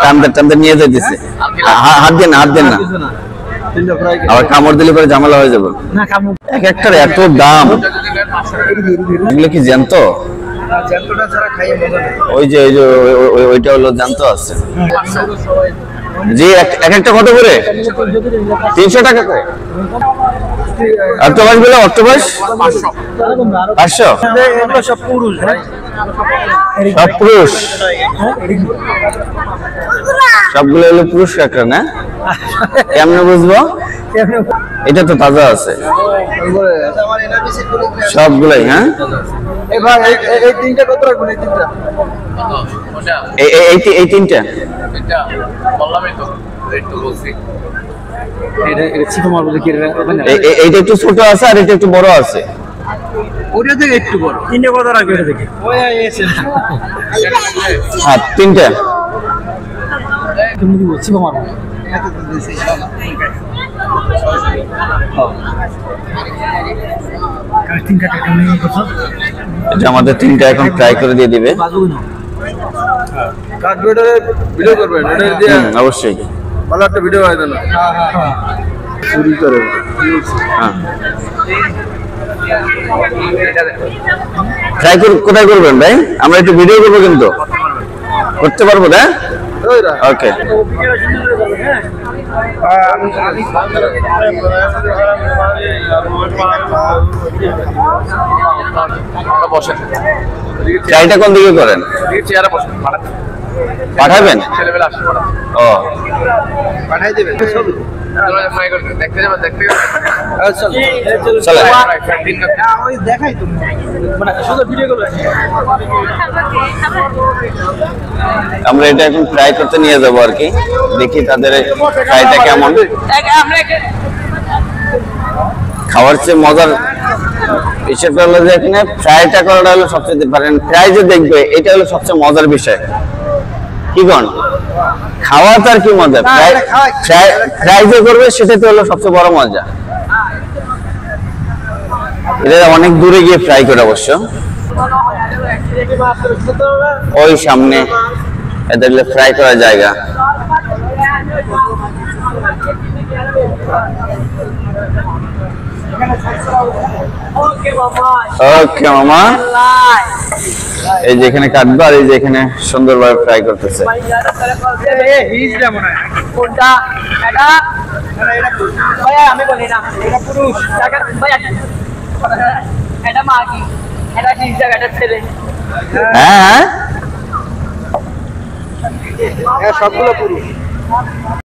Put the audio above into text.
টানতে নিয়ে যাইতেছে। হাত দেন না, হাত দেন না, আবার কামড় দিলে পরে ঝামেলা হয়ে যাবে। এক একটার এত দাম। এগুলো কি জ্যান্ত? ওই যে ওইটা হলো জ্যান্ত আছে। জি, এক একটা কত করে? 300 টাকা করে। অক্টোপাস বলে, অক্টোপাস 500। সব পুরুষ, সবগুলো হলো পুরুষ কাঁকড়া না? কেমনে বুঝবো? এটা তো তাজা আছে সবগুলাই। হ্যাঁ, এই তিনটা কত রাখবেন? এই তিনটা এইটা একটু ছোট আছে আর এটা একটু বড় আছে। ওটা থেকে একটু বড়। তিনটা কত রাখবে? এটা থেকে হ্যাঁ, তিনটা আমাদের তিনটা এখন ট্রাই করে দিয়ে দিবে। ভিডিও করবেন অবশ্যই, ভালো একটা ভিডিও হয় না? চুরি করে। ট্রাই কোথায় করবেন ভাই? আমরা একটু ভিডিও করবো, কিন্তু করতে পারবো না? ওকে, ট্রাইটা কোন দিকে করেন? পাঠাবেন? ও, পাঠাই দেবেন। আমরা এটা এখন ট্রাই করতে নিয়ে যাবো আর কি, দেখি তাদের ট্রাইটা কেমন। খাওয়ার চেয়ে মজার বিষয়টা হলো যে এখানে ফ্রাইটা করাটা হলো সবচেয়ে ডিফারেন্ট। ফ্রাই যে দেখবে এটা হলো সবচেয়ে মজার বিষয়। কি কোন খাওয়া তার কি মজা, ফ্রাই যে করবে সেটা তো হলো সবচেয়ে বড় মজা। এটা অনেক দূরে গিয়ে ফ্রাই করে অবশ্য, ওই সামনে এটা ফ্রাই করার জায়গা। ওকে মামা, এই যে এখানে কাটবো আর এই যে এখানে সুন্দরভাবে ফ্রাই করতেছে। হ্যাঁ, সবগুলো পুরুষ।